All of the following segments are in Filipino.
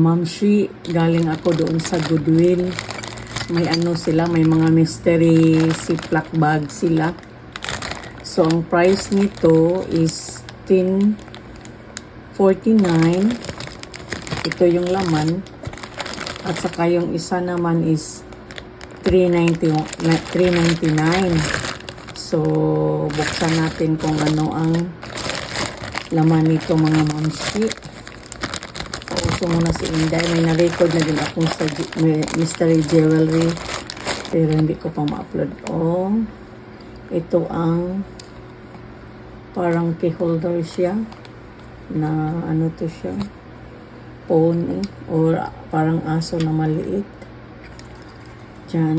Mamshi, galing ako doon sa Goodwill. May ano sila, may mga mystery Ziploc bag sila. So, ang price nito is $10.49. Ito yung laman. At saka yung isa naman is $3.99. So, buksan natin kung ano ang laman nito mga mamshi. Pauso muna si Inday. May na-record na din akong sa mystery jewelry. Pero hindi ko pa ma-upload. Oh, ito ang parang key holder siya. Na ano to siya. Phone or parang aso na maliit. Diyan.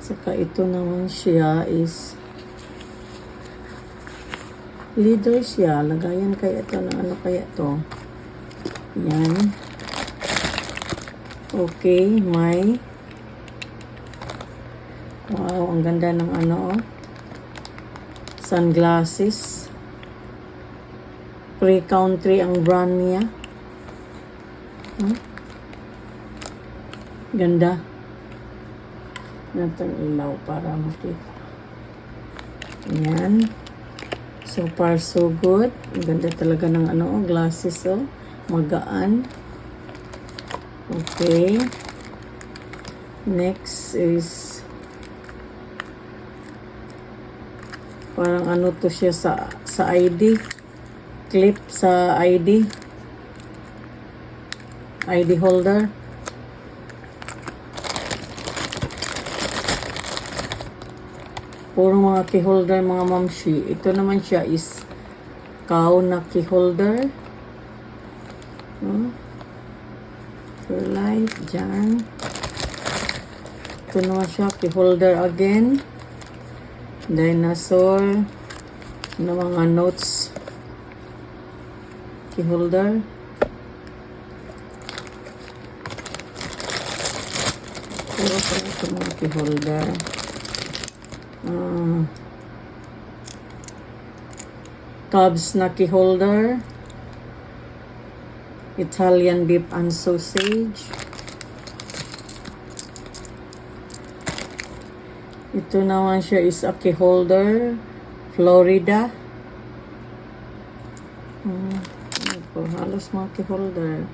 Saka ito naman siya is leader siya. Lagayan kaya ito ng ano kaya to. Yan. Okay, may wow, ang ganda ng ano, oh. Sunglasses. Pre-country ang brand niya. Ganda. Natang ilaw para makita. Yan. So far, so good. Ang ganda talaga ng ano, glasses, oh. Magaan. Okay. Next is parang ano to siya sa ID. Clip sa ID. ID holder. Puro mga key holder mga mamshi. Ito naman siya is cow na key holder. Light dyan. Ito naman siya key holder again. Dinosaur. Na mga notes. Key holder. Puro pa ito mga key holder. Cubs na key holder. Italian beef and sausage. Ito naman siya is a key holder. Florida. Halos mga key holder.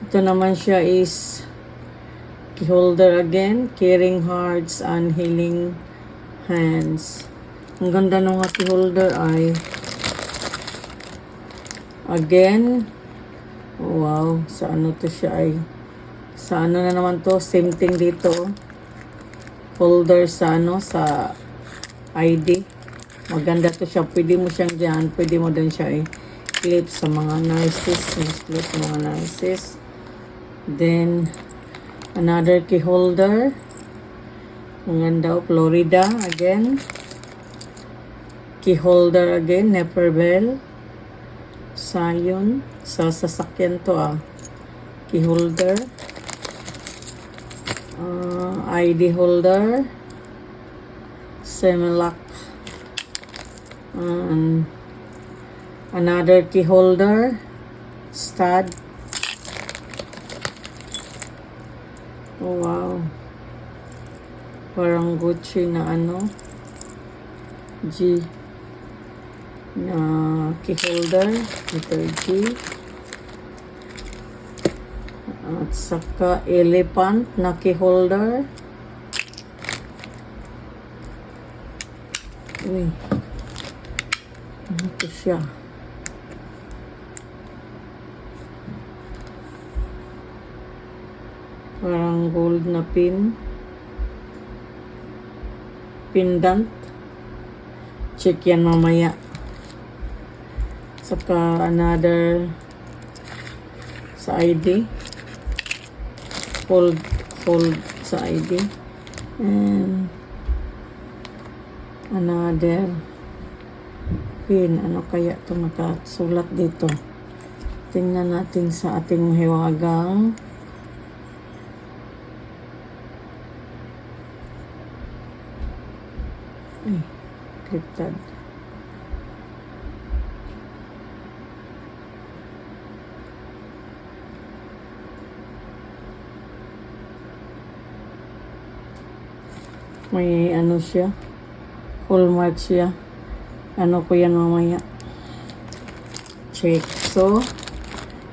Ito naman siya is key holder again. Caring hearts and healing hands. Ang ganda ng mga key holder ay again. Wow, sa ano to siya ay sa ano na naman to, same thing dito. Holder sa ano, sa ID. Maganda to siya. Pwede mo siyang dyan, pwede mo din siya clip sa mga nurses, clip sa mga nurses. Then another key holder. Ang ganda, Florida again. Key holder again, Naperville. Sayon. Sa sasakyan to Key holder. ID holder. Similac. Another key holder. Stud. Oh, wow. Parang Gucci na ano. G. Na key holder. Ito G. At saka elephant na key holder. Uy. Ito siya. Parang gold na pin. Pendant. Check yan mamaya. Saka another sa ID. Hold sa ID. And another pin. Ano kaya ito nakasulat dito? Tingnan natin sa ating hiwagang. Cliptad. May ano siya. Hallmark siya. Ano ko yan mamaya. Check. So,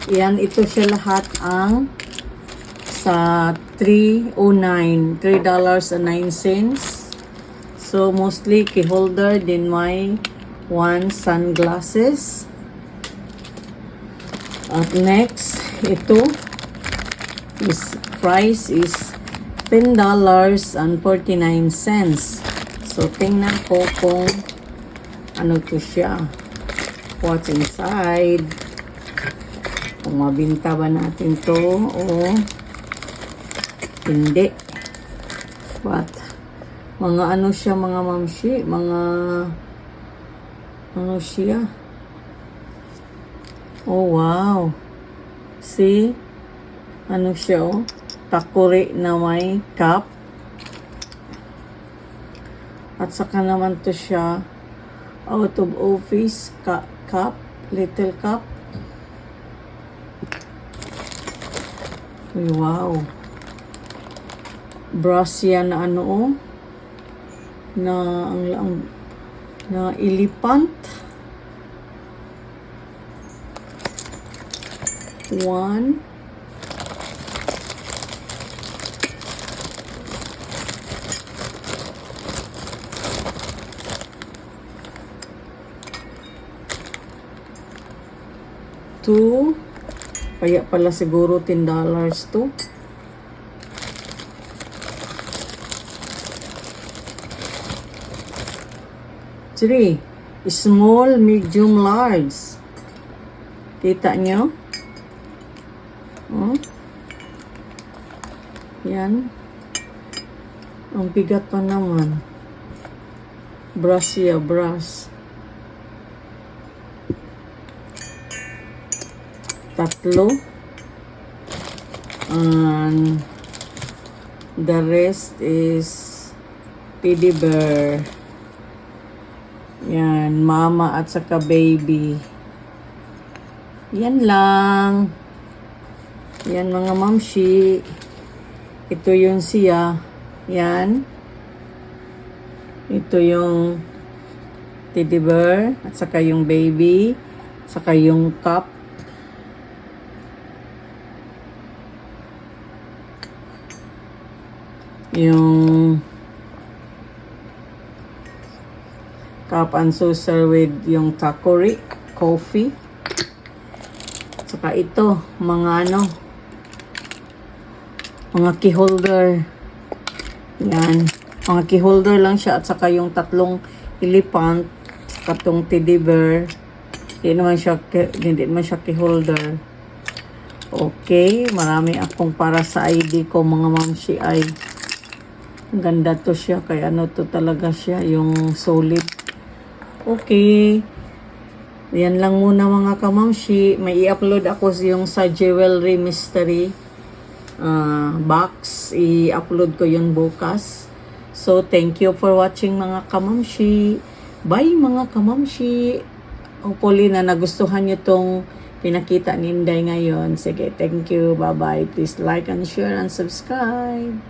yan, ito siya lahat ang sa $3.09. $3.09. So, mostly key holder, then may one sunglasses. At next, ito is price is $10.49. So, tingnan ko kung ano to siya. What's inside. Kung mabinta ba natin to o hindi. But, mga ano siya, mga mamshi, mga ano siya. Oh, wow. See? Ano siya, oh? Takuri na may cup. At saka naman to siya, out of office cup, little cup. Uy, wow. Brush yan na ano, oh. Na elephant. One. Two. Kaya pala siguro $10 to. Three. Small, medium, large. Kita nyo? Oh. Yan. Ang bigat pa naman. Brush siya, brush. Tatlo. And the rest is teddy bear. Yan, mama at saka baby. Yan lang. Yan mga mamshi. Ito yung siya. Yan. Ito yung teddy bear at saka yung baby. Saka yung cup. Yung cup and saucer with yung takori, coffee. Saka ito, mga ano, mga key holder. Yan. Mga key holder lang siya at saka yung tatlong elephant, saka tong teddy bear. Hindi naman siya key holder. Okay, marami akong para sa ID ko mga mamshi ay. Ang ganda to siya, kaya ano to talaga siya, yung solid. Okay. Yan lang muna mga kamamshi. May i-upload ako yung sa jewelry mystery box. I-upload ko yun bukas. So, thank you for watching mga kamamshi. Bye mga kamamshi. Hopefully na nagustuhan nyo tong pinakita ni Inday ngayon. Sige, thank you. Bye-bye. Please like and share and subscribe.